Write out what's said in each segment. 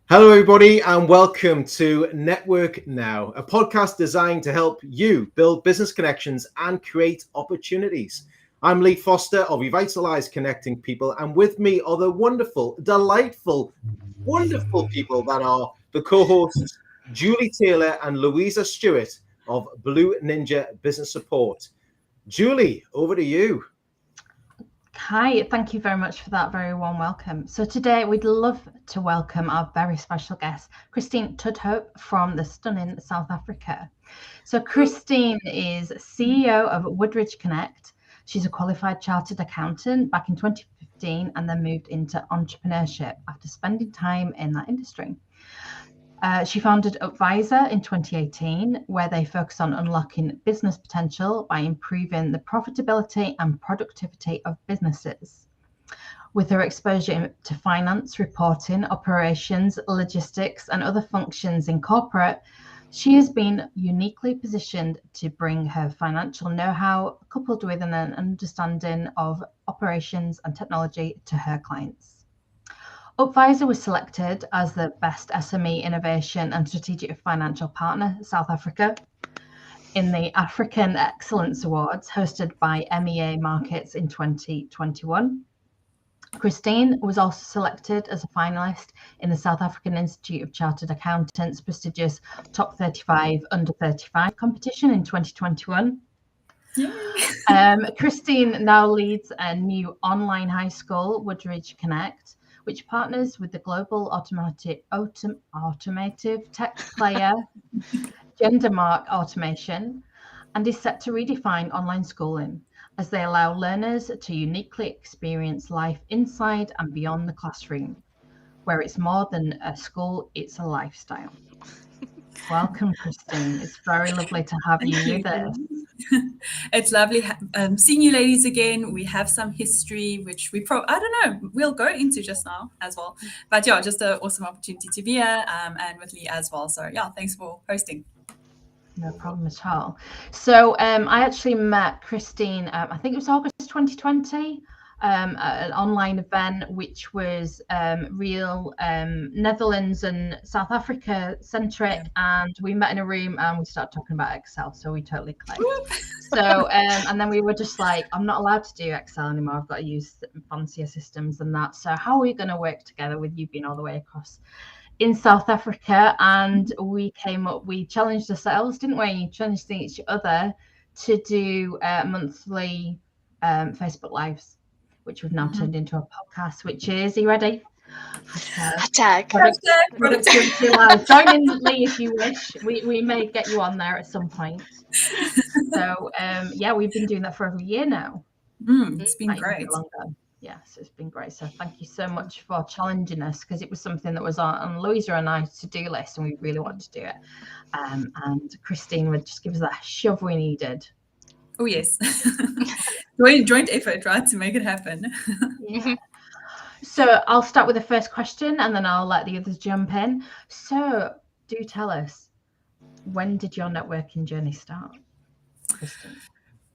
Hello, everybody, and welcome to Network Now, a podcast designed to help you build business connections and create opportunities. I'm Lee Foster of Revitalize Connecting People, and with me are the wonderful, delightful, wonderful people that are the co-hosts, Julie Taylor and Louisa Stewart of Blue Ninja Business Support. Julie, over to you. Hi, thank you very much for that very warm welcome. So today we'd love to welcome our very special guest, Kristine Tudhope from the stunning South Africa. So Kristine is CEO of Woodridge Connect. She's a qualified chartered accountant back in 2015 and then moved into entrepreneurship after spending time in that industry. She founded Upvisor in 2018, where they focus on unlocking business potential by improving the profitability and productivity of businesses. With her exposure to finance, reporting, operations, logistics, and other functions in corporate, she has been uniquely positioned to bring her financial know-how, coupled with an understanding of operations and technology, to her clients. Upvisor was selected as the Best SME Innovation and Strategic Financial Partner, South Africa, in the African Excellence Awards hosted by MEA Markets in 2021. Kristine was also selected as a finalist in the South African Institute of Chartered Accountants prestigious Top 35 Under 35 competition in 2021. Kristine now leads a new online high school, Woodridge Connect, which partners with the global automotive tech player Gendermark Automation, and is set to redefine online schooling as they allow learners to uniquely experience life inside and beyond the classroom, where it's more than a school, it's a lifestyle. Welcome, Kristine. It's very lovely to have you with us. It's lovely seeing you ladies again. We have some history, which we'll go into just now as well. But yeah, just an awesome opportunity to be here and with Lee as well. So yeah, thanks for hosting. No problem at all. So I actually met Kristine, I think it was August 2020, at an online event, which was real Netherlands and South Africa centric. And we met in a room and we started talking about Excel. So we totally clicked. So, and then we were just like, I'm not allowed to do Excel anymore. I've got to use fancier systems than that. So how are we going to work together with you being all the way across in South Africa? And we challenged ourselves, didn't we? You challenged each other to do monthly Facebook Lives, which we've now turned into a podcast, which is, are you ready? Hashtag. Productivity Live. Join in, Lee, if you wish. We may get you on there at some point. So, yeah, we've been doing that for over a year now. It's been great. Yes, it's been great. So thank you so much for challenging us, because it was something that was on Louisa and I's to-do list and we really wanted to do it. And Kristine would just give us that shove we needed. Oh, yes. Joint effort, right, to make it happen. Yeah. So I'll start with the first question and then I'll let the others jump in. So do tell us, when did your networking journey start, Kristine?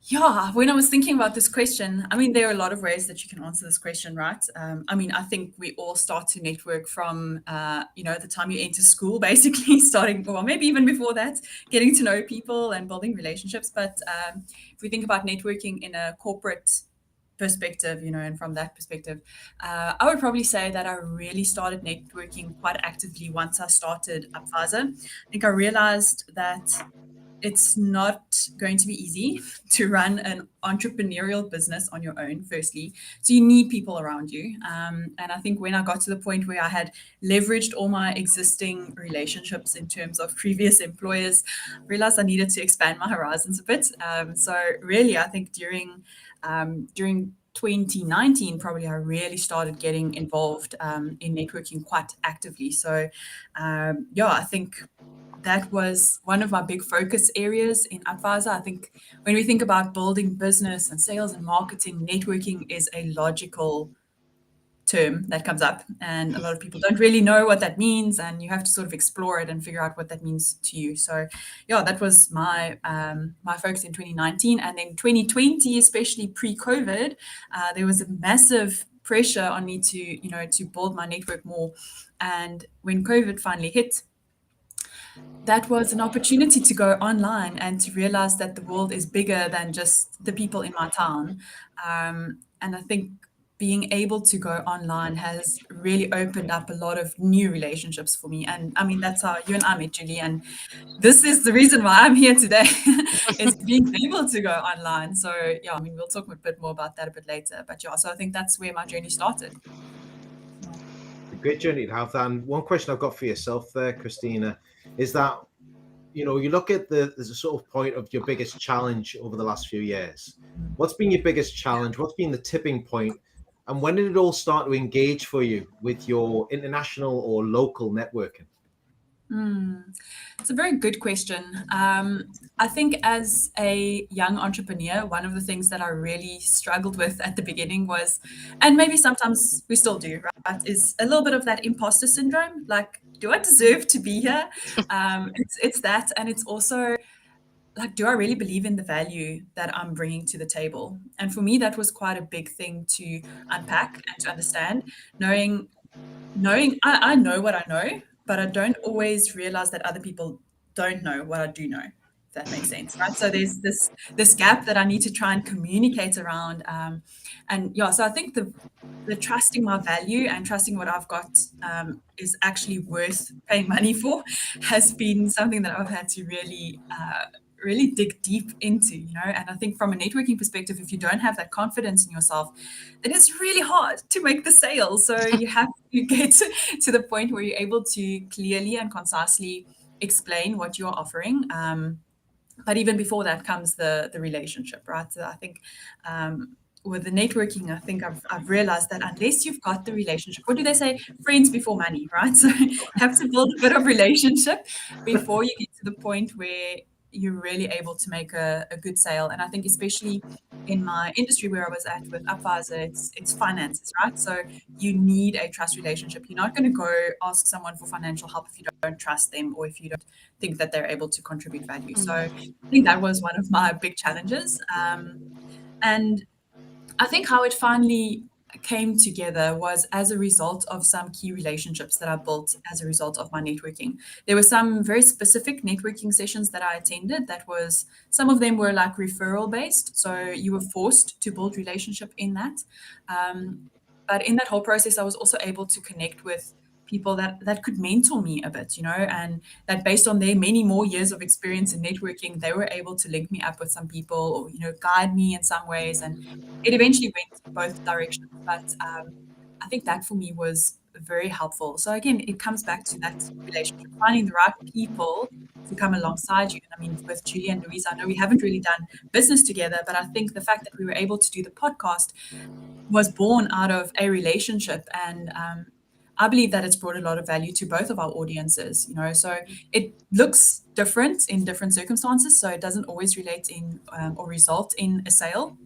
Yeah, when I was thinking about this question, I mean, there are a lot of ways that you can answer this question, right? I mean, I think we all start to network from, the time you enter school, basically starting, or maybe even before that, getting to know people and building relationships. But if we think about networking in a corporate perspective, and from that perspective, I would probably say that I really started networking quite actively once I started Upvisor. I think I realized that it's not going to be easy to run an entrepreneurial business on your own, firstly. So you need people around you. And I think when I got to the point where I had leveraged all my existing relationships in terms of previous employers, I realized I needed to expand my horizons a bit. So really, I think during 2019, probably I really started getting involved in networking quite actively. So I think that was one of my big focus areas in Upvisor. I think when we think about building business and sales and marketing, networking is a logical term that comes up, and a lot of people don't really know what that means, and you have to sort of explore it and figure out what that means to you. So that was my focus in 2019. And then 2020, especially pre-COVID, there was a massive pressure on me to build my network more. And when COVID finally hit, that was an opportunity to go online and to realize that the world is bigger than just the people in my town. And I think being able to go online has really opened up a lot of new relationships for me. And I mean, that's how you and I met, Julie. And this is the reason why I'm here today, is being able to go online. So yeah, I mean, we'll talk a bit more about that a bit later. But yeah, so I think that's where my journey started. A great journey to have that. And one question I've got for yourself there, Christina, is that, you look at there's a sort of point of your biggest challenge over the last few years. What's been your biggest challenge? What's been the tipping point? And when did it all start to engage for you with your international or local networking? It's a very good question. I think as a young entrepreneur, one of the things that I really struggled with at the beginning was, and maybe sometimes we still do, right, is a little bit of that imposter syndrome. Like, do I deserve to be here? It's that. And it's also like, do I really believe in the value that I'm bringing to the table? And for me, that was quite a big thing to unpack and to understand, knowing I know what I know, but I don't always realize that other people don't know what I do know, if that makes sense, right? So there's this gap that I need to try and communicate around. And yeah, so I think the trusting my value and trusting what I've got is actually worth paying money for has been something that I've had to really dig deep into, and I think from a networking perspective, if you don't have that confidence in yourself, then it's really hard to make the sale. So you have to get to the point where you're able to clearly and concisely explain what you're offering. But even before that comes the relationship, right? So I think with the networking, I think I've realized that unless you've got the relationship, what do they say? Friends before money, right? So you have to build a bit of relationship before you get to the point where you're really able to make a good sale. And I think especially in my industry where I was at with Upvisor, it's finances, right? So you need a trust relationship. You're not going to go ask someone for financial help if you don't trust them or if you don't think that they're able to contribute value. So I think that was one of my big challenges. And I think how it finally came together was as a result of some key relationships that I built as a result of my networking. There were some very specific networking sessions that I attended some of them were like referral based. So you were forced to build relationship in that. But in that whole process, I was also able to connect with people that could mentor me a bit, and that based on their many more years of experience in networking, they were able to link me up with some people or, guide me in some ways. And it eventually went both directions. But I think that for me was very helpful. So again, it comes back to that relationship, finding the right people to come alongside you. And I mean, with Julie and Louise, I know we haven't really done business together, but I think the fact that we were able to do the podcast was born out of a relationship. And I believe that it's brought a lot of value to both of our audiences, so it looks different in different circumstances. So it doesn't always relate in or result in a sale,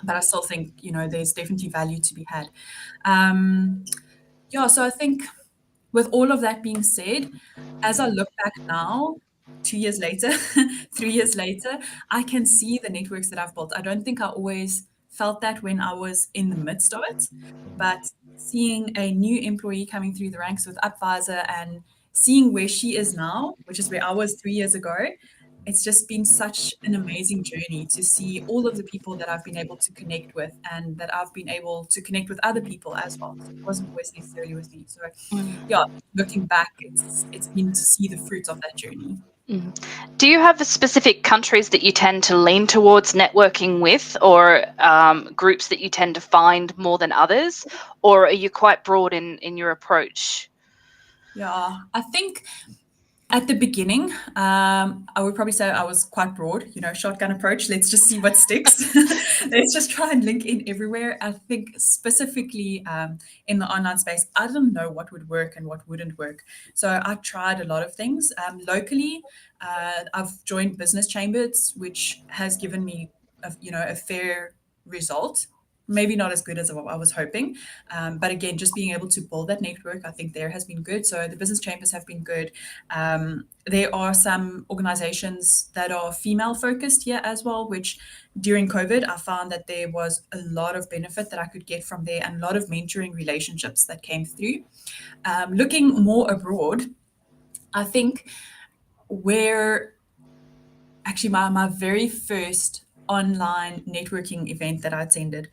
but I still think, there's definitely value to be had. So I think with all of that being said, as I look back now, 2 years later, 3 years later, I can see the networks that I've built. I don't think I always felt that when I was in the midst of it, but seeing a new employee coming through the ranks with Upvisor and seeing where she is now, which is where I was 3 years ago, it's just been such an amazing journey to see all of the people that I've been able to connect with and that I've been able to connect with other people as well. It wasn't always necessarily with me. So looking back, it's been to see the fruits of that journey. Do you have specific countries that you tend to lean towards networking with, or groups that you tend to find more than others, or are you quite broad in your approach? Yeah, I think at the beginning, I would probably say I was quite broad, shotgun approach. Let's just see what sticks. Let's just try and link in everywhere. I think specifically in the online space, I didn't know what would work and what wouldn't work. So I tried a lot of things. Locally, I've joined business chambers, which has given me a fair result. maybe not as good as what I was hoping. But again, just being able to build that network, I think there has been good. So the business chambers have been good. There are some organizations that are female focused here as well, which during COVID, I found that there was a lot of benefit that I could get from there and a lot of mentoring relationships that came through. Looking more abroad, I think where actually my very first online networking event that I attended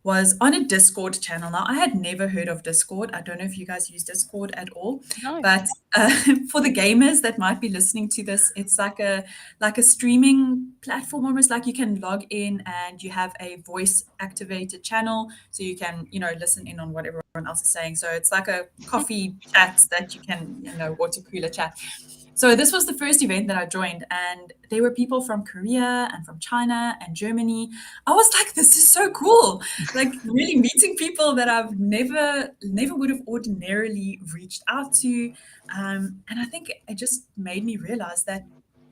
was on a Discord channel. Now, I had never heard of Discord. I don't know if you guys use Discord at all, No. but for the gamers that might be listening to this, it's like a streaming platform, almost like you can log in and you have a voice activated channel, so you can, listen in on what everyone else is saying. So it's like a coffee chat that you can, water cooler chat. So this was the first event that I joined, and there were people from Korea and from China and Germany. I was like, this is so cool. Like really meeting people that I've never would have ordinarily reached out to. And I think it just made me realize that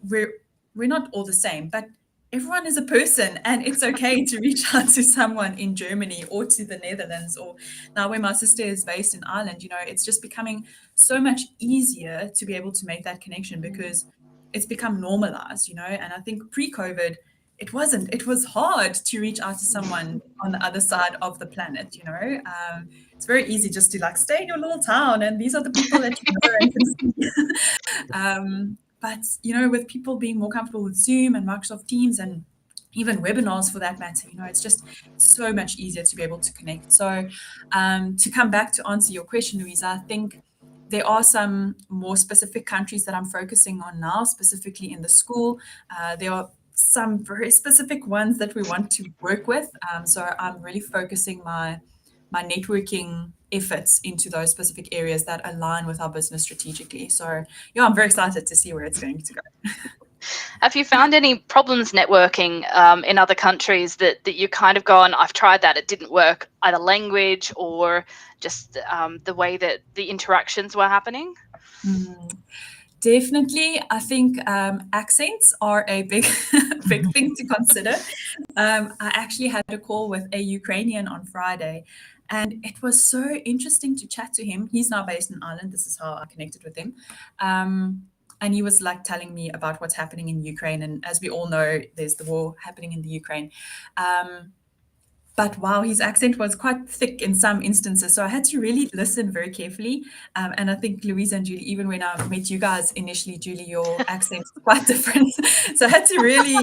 we're not all the same, but everyone is a person, and it's okay to reach out to someone in Germany or to the Netherlands, or now where my sister is based in Ireland. It's just becoming so much easier to be able to make that connection because it's become normalized, and I think pre-COVID, it wasn't. It was hard to reach out to someone on the other side of the planet, it's very easy just to stay in your little town and these are the people that you know and can see. But, with people being more comfortable with Zoom and Microsoft Teams and even webinars for that matter, it's just so much easier to be able to connect. So to come back to answer your question, Louisa, I think there are some more specific countries that I'm focusing on now, specifically in the school. There are some very specific ones that we want to work with. So I'm really focusing my networking efforts into those specific areas that align with our business strategically. So yeah, I'm very excited to see where it's going to go. Have you found any problems networking in other countries that you kind of gone, I've tried that, it didn't work, either language or just the way that the interactions were happening? Definitely. I think accents are a big thing to consider. I actually had a call with a Ukrainian on Friday, and it was so interesting to chat to him. He's now based in Ireland. This is how I connected with him. And he was telling me about what's happening in Ukraine. And as we all know, there's the war happening in the Ukraine. But wow, his accent was quite thick in some instances. So I had to really listen very carefully. And I think Louisa and Julie, even when I met you guys initially, Julie, your accent is quite different. So I had to really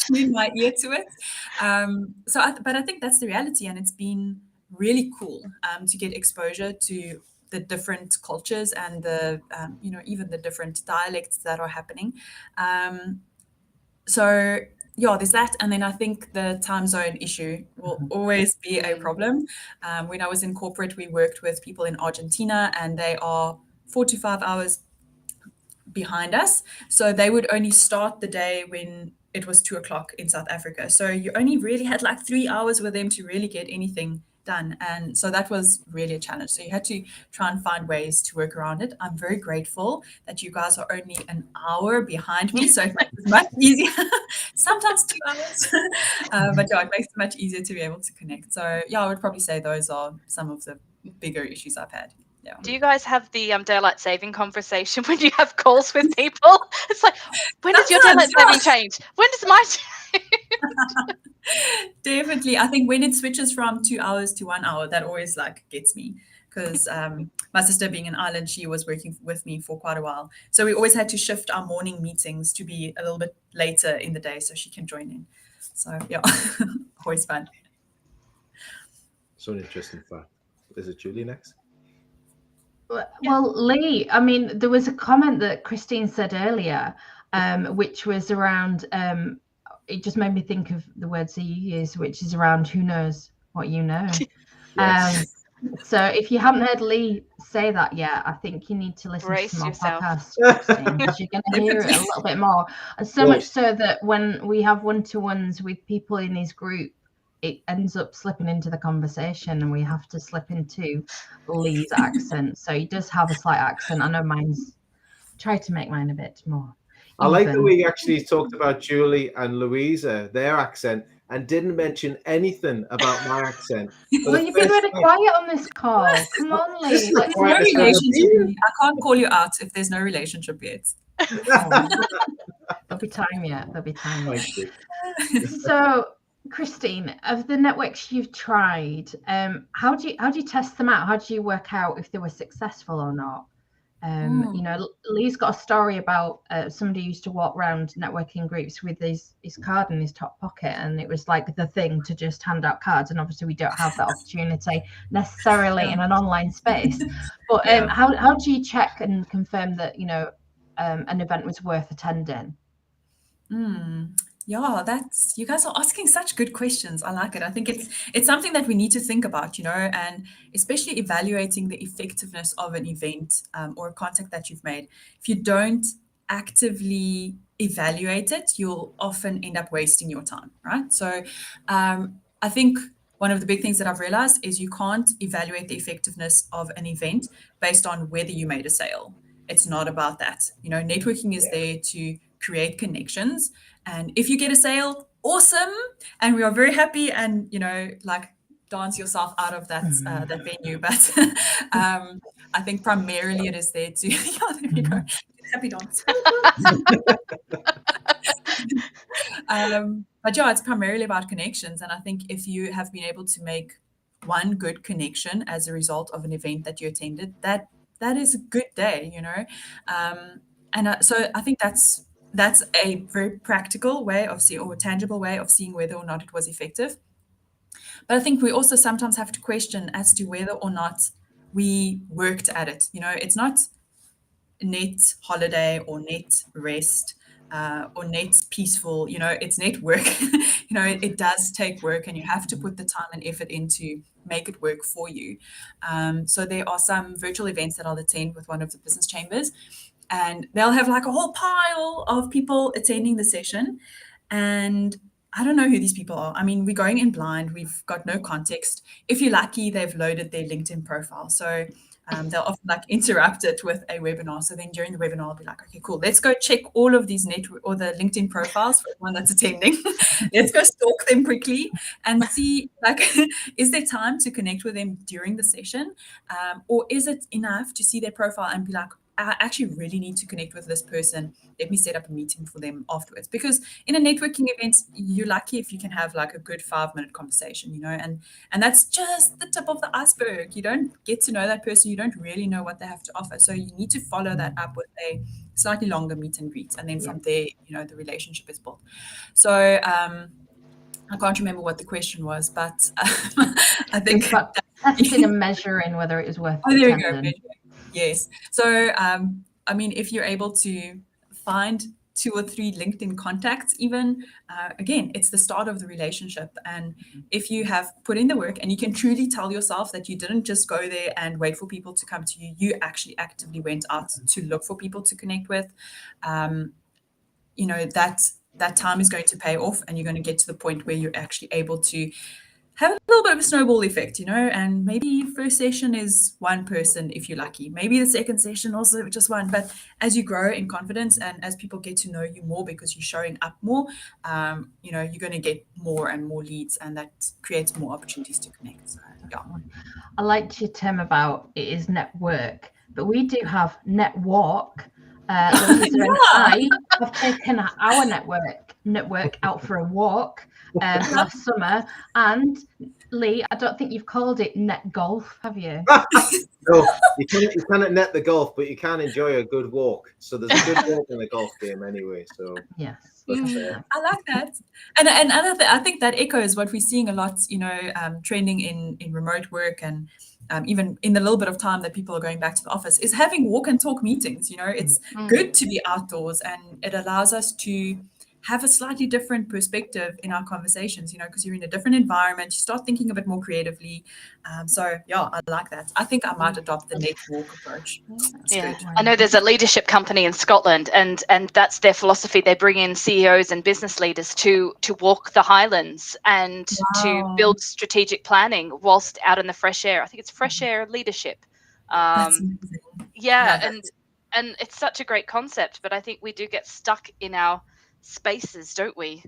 tune my ear to it. But I think that's the reality. And it's been really cool to get exposure to the different cultures and the, even the different dialects that are happening. So yeah, there's that. And then I think the time zone issue will always be a problem. When I was in corporate, we worked with people in Argentina, and they are 4 to 5 hours behind us. So they would only start the day when it was 2:00 in South Africa. So you only really had 3 hours with them to really get anything done. And so that was really a challenge. So you had to try and find ways to work around it. I'm very grateful that you guys are only an hour behind me. So it makes it much easier, sometimes 2 hours. But yeah, it makes it much easier to be able to connect. So yeah, I would probably say those are some of the bigger issues I've had. Yeah. Do you guys have the daylight saving conversation when you have calls with people? It's like, when does your daylight saving change? When does my change? Definitely. I think when it switches from 2 hours to 1 hour, that always gets me, because my sister being in Ireland, she was working with me for quite a while. So we always had to shift our morning meetings to be a little bit later in the day so she can join in. So yeah, always fun. So an interesting fact. Is it Julie next? Well, Lee, I mean, there was a comment that Kristine said earlier, which was around, it just made me think of the words that you used, which is around who knows what you know. Yes. So if you haven't heard Lee say that yet, I think you need to listen Brace to my yourself. podcast, Kristine, because you're going to hear it a little bit more. And so much so that when we have one-to-ones with people in his group, it ends up slipping into the conversation, and we have to slip into Lee's accent. So he does have a slight accent. I know mine's, try to make mine a bit more I like that even. we actually talked about Julie and Louisa, their accent, and didn't mention anything about my accent. Well, you've been really quiet on this call. Come on, Lee. There's no relationship. I can't call you out if there's no relationship yet. There'll be time yet. There'll be time yet. So, Kristine, of the networks you've tried, how do you test them out? How do you work out if they were successful or not? You know, Lee's got a story about somebody used to walk around networking groups with his card in his top pocket, and it was like the thing to just hand out cards. And obviously, we don't have that opportunity necessarily in an online space. But how do you check and confirm that, you know, an event was worth attending? Yeah, you guys are asking such good questions. I like it. I think it's something that we need to think about, you know, and especially evaluating the effectiveness of an event or a contact that you've made. If you don't actively evaluate it, you'll often end up wasting your time, right? So I think one of the big things that I've realized is you can't evaluate the effectiveness of an event based on whether you made a sale. It's not about that. You know, networking is there to create connections. And if you get a sale, awesome. And we are very happy, and, you know, like, dance yourself out of that that venue. But I think primarily it is there to, there you go. Happy dance. But yeah, it's primarily about connections. And I think if you have been able to make one good connection as a result of an event that you attended, that is a good day, you know. So I think that's a very practical way of seeing, or a tangible way of seeing whether or not it was effective. But I think we also sometimes have to question as to whether or not we worked at it. You know, it's not net holiday or net rest or net peaceful, you know, it's net work. You know, it does take work, and you have to put the time and effort in to make it work for you. So there are some virtual events that I'll attend with one of the business chambers, and they'll have like a whole pile of people attending the session. And I don't know who these people are. I mean, we're going in blind. We've got no context. If you're lucky, they've loaded their LinkedIn profile. So they'll often like interrupt it with a webinar. So then during the webinar, I'll be like, okay, cool. Let's go check all of these or the LinkedIn profiles for everyone that's attending. Let's go stalk them quickly and see, like, is there time to connect with them during the session? Or is it enough to see their profile and be like, I actually really need to connect with this person. Let me set up a meeting for them afterwards. Because in a networking event, you're lucky if you can have like a good 5-minute conversation, you know, and that's just the tip of the iceberg. You don't get to know that person. You don't really know what they have to offer. So you need to follow that up with a slightly longer meet and greet. And then from there, you know, the relationship is built. So I can't remember what the question was, but I think testing and measuring whether it is worth there attending. we go. Yes. So, I mean, if you're able to find 2 or 3 LinkedIn contacts, even, again, it's the start of the relationship. And if you have put in the work and you can truly tell yourself that you didn't just go there and wait for people to come to you, you actually actively went out to look for people to connect with, you know, that time is going to pay off, and you're going to get to the point where you're actually able to have a little bit of a snowball effect, you know, and maybe first session is one person if you're lucky. Maybe the second session also just one. But as you grow in confidence and as people get to know you more because you're showing up more, you know, you're going to get more and more leads, and that creates more opportunities to connect. So, yeah. I liked your term about it is network, but we do have netwalk. Louisa and I have taken our network out for a walk last summer, and Lee, I don't think you've called it net golf, have you? No, you cannot net the golf, but you can enjoy a good walk. So there's a good walk in a golf game anyway. So yes, but, I like that. And another I think that echoes what we're seeing a lot, you know, trending in remote work, and even in the little bit of time that people are going back to the office, is having walk and talk meetings. You know, it's good to be outdoors, and it allows us to have a slightly different perspective in our conversations, you know, because you're in a different environment, you start thinking a bit more creatively. So yeah, I like that. I think I might adopt the net walk approach. Yeah, I know there's a leadership company in Scotland, and that's their philosophy. They bring in CEOs and business leaders to walk the Highlands and to build strategic planning whilst out in the fresh air. I think it's fresh air leadership. Yeah, and it's such a great concept, but I think we do get stuck in our spaces, don't we?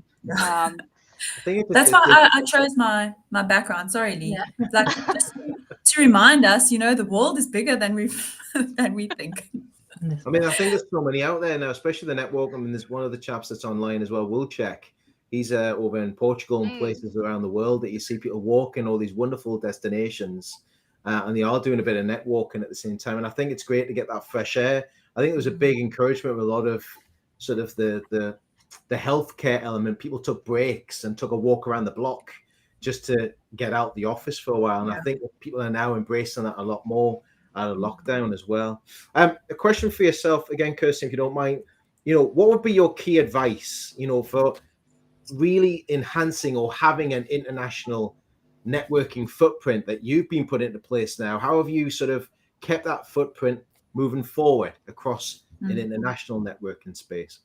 think That's why I chose my background. Sorry, Lee. Yeah. Like just to remind us, the world is bigger than we think. I mean, I think there's so many out there now, especially the network. I mean, there's one of the chaps that's online as well, Will Check. He's over in Portugal and places around the world that you see people walking all these wonderful destinations, and they are doing a bit of networking at the same time. And I think it's great to get that fresh air. I think there was a big encouragement with a lot of sort of the healthcare element. People took breaks and took a walk around the block just to get out the office for a while. And I think that people are now embracing that a lot more out of lockdown as well. A question for yourself again, Kirsten, if you don't mind. What would be your key advice, for really enhancing or having an international networking footprint that you've been put into place now? How have you sort of kept that footprint moving forward across an international networking space?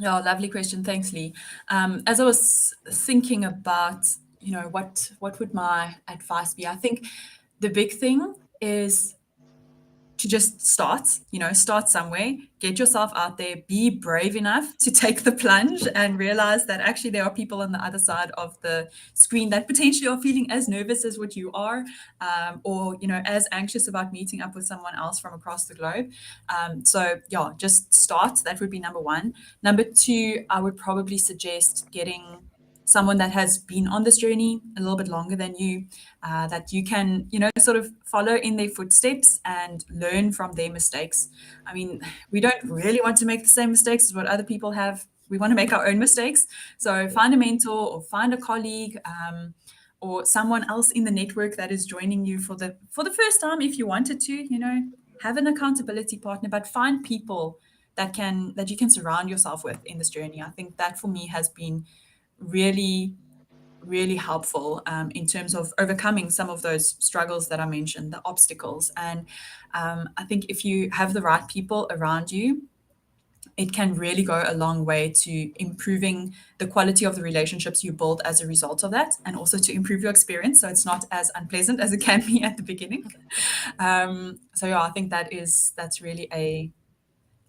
Yeah, lovely question. Thanks, Lee. As I was thinking about, what would my advice be? I think the big thing is to just start somewhere, get yourself out there, be brave enough to take the plunge and realize that actually there are people on the other side of the screen that potentially are feeling as nervous as what you are, or, as anxious about meeting up with someone else from across the globe. So yeah, just start. That would be number one. Number two, I would probably suggest getting someone that has been on this journey a little bit longer than you, that you can, sort of follow in their footsteps and learn from their mistakes. I mean, we don't really want to make the same mistakes as what other people have. We want to make our own mistakes. So find a mentor or find a colleague, or someone else in the network that is joining you for the first time. If you wanted to, have an accountability partner, but find people that you can surround yourself with in this journey. I think that for me has been really, really helpful in terms of overcoming some of those struggles that I mentioned, the obstacles. And I think if you have the right people around you, it can really go a long way to improving the quality of the relationships you build as a result of that, and also to improve your experience so it's not as unpleasant as it can be at the beginning. So yeah, I think that's really a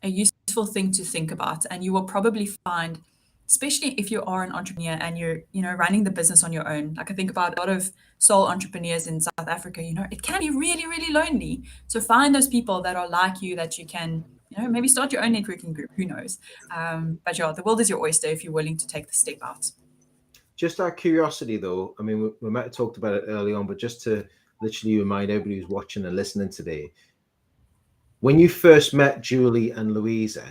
useful thing to think about. And you will probably find, especially if you are an entrepreneur and you're running the business on your own, like I think about a lot of sole entrepreneurs in South Africa, it can be really, really lonely. So find those people that are like you, that you can maybe start your own networking group, who knows. But yeah, the world is your oyster if you're willing to take the step out. Just out of curiosity though, I mean, we might have talked about it early on, but just to literally remind everybody who's watching and listening today, when you first met Julie and Louisa,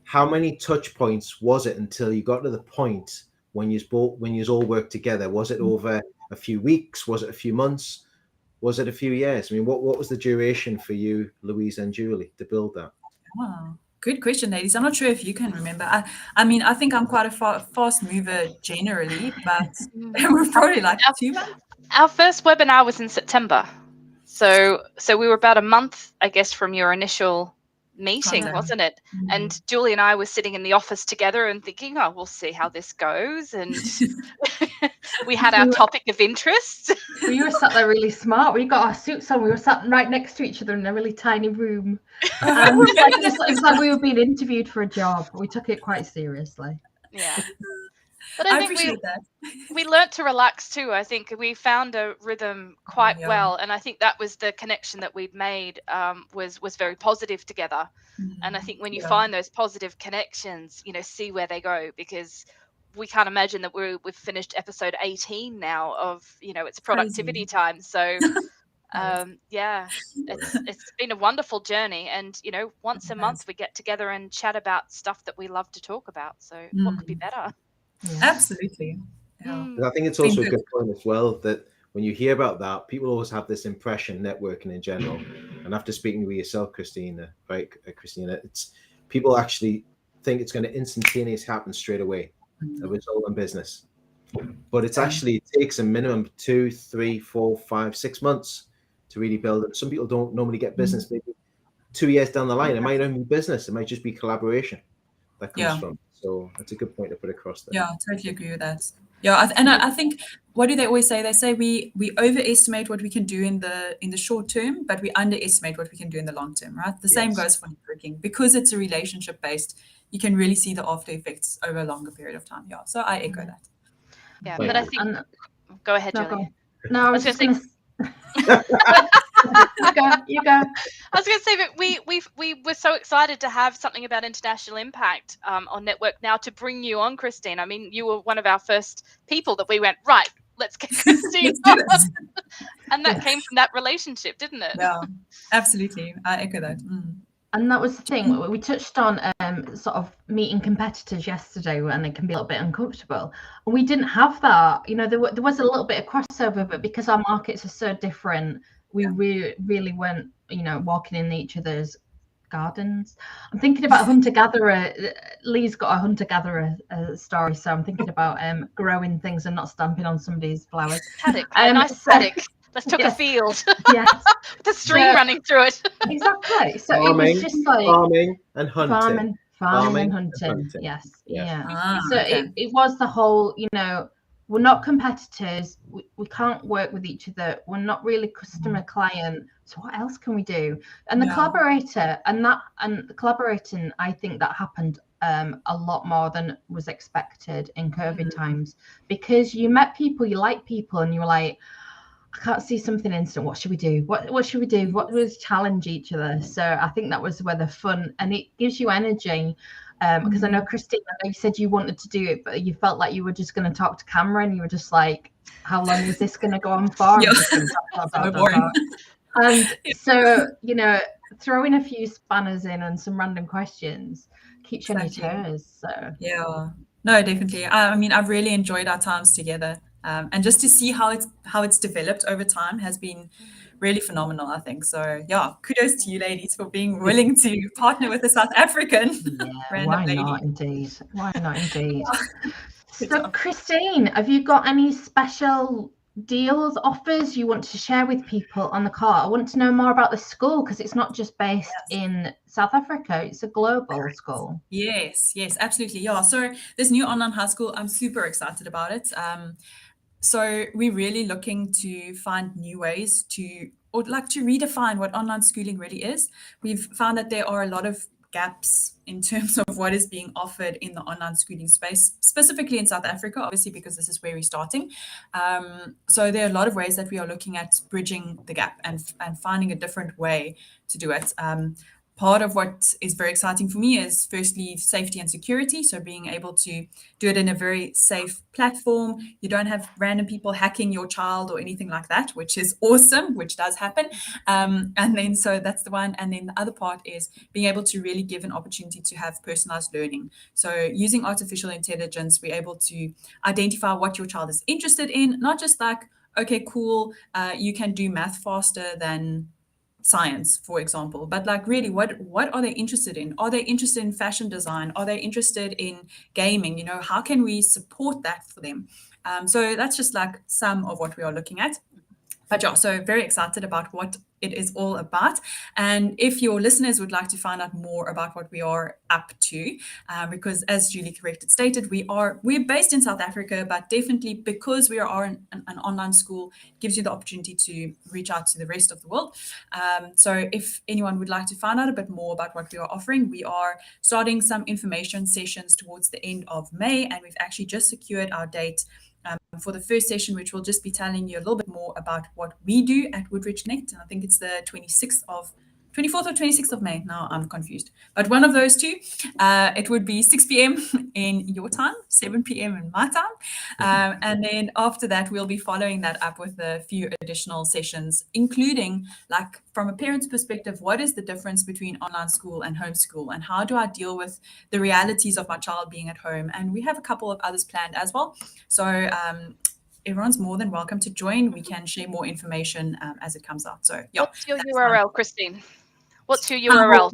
how many touch points was it until you got to the point when you all worked together? Was it over a few weeks? Was it a few months? Was it a few years? I mean, what was the duration for you, Louisa and Julie, to build that? Wow. Good question, ladies. I'm not sure if you can remember. I mean, I think I'm quite a fast mover generally, but we're probably like 2 months. Our first webinar was in September. So we were about a month, I guess, from your initial meeting, wasn't it? And Julie and I were sitting in the office together and thinking, oh, we'll see how this goes. And we had our topic of interest. We were sat there really smart. We got our suits on. We were sat right next to each other in a really tiny room. And it's like we were being interviewed for a job. We took it quite seriously. Yeah. But I think we learnt to relax too. I think we found a rhythm quite well, and I think that was the connection that we'd made, was very positive together. And I think when you find those positive connections, see where they go, because we can't imagine that we've finished episode 18 now of it's productivity time. So it's been a wonderful journey, and once a month we get together and chat about stuff that we love to talk about. So what could be better? Yeah. Absolutely. Yeah. I think it's also a good point as well that when you hear about that, people always have this impression, networking in general, and after speaking with yourself, Christina, it's people actually think it's going to instantaneously happen straight away, a result in business, but it takes a minimum 2, 3, 4, 5, 6 months to really build it. Some people don't normally get business maybe 2 years down the line. It might not be business, it might just be collaboration that comes from. So that's a good point to put across there. Yeah, I totally agree with that. Yeah, and I think, what do they always say? They say we overestimate what we can do in the short term, but we underestimate what we can do in the long term, right? The same goes for networking, because it's a relationship based. you can really see the after effects over a longer period of time. Yeah, so I echo that. Yeah, Thank but I you. think go ahead, No, Julie. no, I was was just gonna going to. You go. I was going to say that we were so excited to have something about international impact on Network Now to bring you on, Kristine. I mean, you were one of our first people that we went, right, let's get Kristine Let's do on. this. And that came from that relationship, didn't it? Yeah, absolutely. I echo that. And that was the thing. We touched on sort of meeting competitors yesterday, and it can be a little bit uncomfortable. And we didn't have that. You know, there was a little bit of crossover, but because our markets are so different, we really weren't, you know, walking in each other's gardens. I'm thinking about hunter-gatherer. Lee's got a hunter-gatherer story, so I'm thinking about growing things and not stamping on somebody's flowers. Paddock, a nice paddock. Let's took a field. Yes. With a stream running through it. Exactly. So Farming, it was just like farming and hunting. farming and hunting. Yes. Yeah. Yeah. So Okay. it was the whole, you know, we're not competitors. We can't work with each other. We're not really customer client. So what else can we do? And the collaborating, I think that happened a lot more than was expected in COVID times, because you met people, you like people, and you were like, I can't see something instant. What should we do? What should we do? What was challenge each other? So I think that was where the fun, and it gives you energy. Because I know, Kristine, I know you said you wanted to do it, but you felt like you were just going to talk to camera, and you were just like, how long is this going to go on for? Yeah. So boring. And so, you know, throwing a few spanners in and some random questions keeps you on your toes. So Yeah, no, definitely. I mean, I've really enjoyed our times together. And just to see how it's developed over time has been really phenomenal, I think. So yeah, kudos to you ladies for being willing to partner with a South African random lady. Why not indeed? So Kristine, have you got any special deals, offers you want to share with people on the call? I want to know more about the school, because it's not just based in South Africa, it's a global school. Yes, absolutely. Yeah, so this new online high school, I'm super excited about it. So we're really looking to find new ways to redefine what online schooling really is. We've found that there are a lot of gaps in terms of what is being offered in the online schooling space, specifically in South Africa, obviously, because this is where we're starting. So there are a lot of ways that we are looking at bridging the gap and finding a different way to do it. Part of what is very exciting for me is firstly safety and security. So being able to do it in a very safe platform. You don't have random people hacking your child or anything like that, which is awesome, which does happen. And then so that's the one. And then the other part is being able to really give an opportunity to have personalized learning. So using artificial intelligence, we're able to identify what your child is interested in, not just like, okay, cool, you can do math faster than science, for example, but like really what are they interested in? Are they interested in fashion design? Are they interested in gaming? You know, how can we support that for them? So that's just like some of what we are looking at. But yeah, so very excited about what it is all about. And if your listeners would like to find out more about what we are up to, because as Julie correctly stated, we're based in South Africa, but definitely because we are an online school, gives you the opportunity to reach out to the rest of the world. So if anyone would like to find out a bit more about what we are offering, we are starting some information sessions towards the end of May, and we've actually just secured our date for the first session, which will just be telling you a little bit more about what we do at Woodridge Connect. I think it's the 24th or 26th of May. Now I'm confused, but one of those two. It would be 6 p.m. in your time, 7 p.m. in my time. And then after that, we'll be following that up with a few additional sessions, including like from a parent's perspective, what is the difference between online school and homeschool, and how do I deal with the realities of my child being at home? And we have a couple of others planned as well. So everyone's more than welcome to join. We can share more information as it comes out. So yeah. What's your URL, Kristine? What's your URL?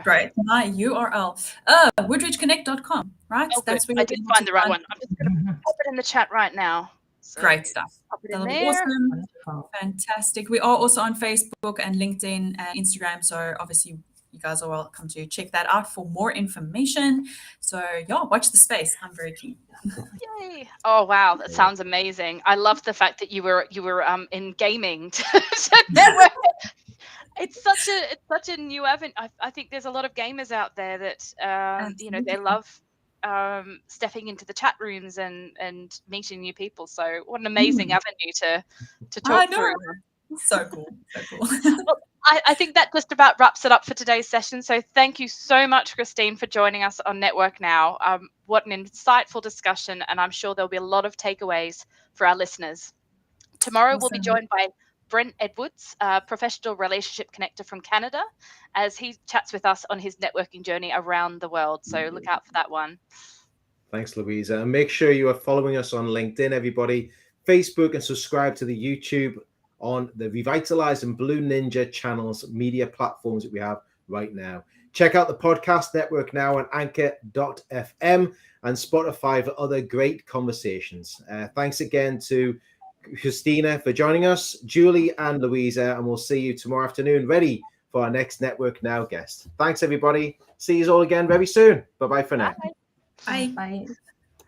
Great. My URL, woodridgeconnect.com, right? Oh, that's where I did find the right one. I'm just going to pop it in the chat right now. So great stuff. Pop it in That'll be there. awesome. Wonderful. Fantastic. We are also on Facebook and LinkedIn and Instagram. So obviously you guys are welcome to check that out for more information. So yeah, watch the space. I'm very keen. Yay! Oh wow, that sounds amazing. I love the fact that you were in gaming to network. it's such a new avenue. I think there's a lot of gamers out there that they love stepping into the chat rooms and meeting new people. So what an amazing avenue to talk through. So cool. Well, I think that just about wraps it up for today's session. So thank you so much, Kristine, for joining us on Network Now. What an insightful discussion, and I'm sure there'll be a lot of takeaways for our listeners. Tomorrow we'll be joined by Brent Edwards, a professional relationship connector from Canada, as he chats with us on his networking journey around the world. So look out for that one. Thanks, Louisa. And make sure you are following us on LinkedIn, everybody, Facebook, and subscribe to the YouTube on the Revitalize and Blue Ninja channels, media platforms that we have right now. Check out the podcast Network Now on anchor.fm and Spotify for other great conversations. Thanks again to Christina for joining us, Julie and Louisa, and we'll see you tomorrow afternoon, ready for our next Network Now guest. Thanks, everybody. See you all again very soon. Bye-bye for now. Bye. Bye.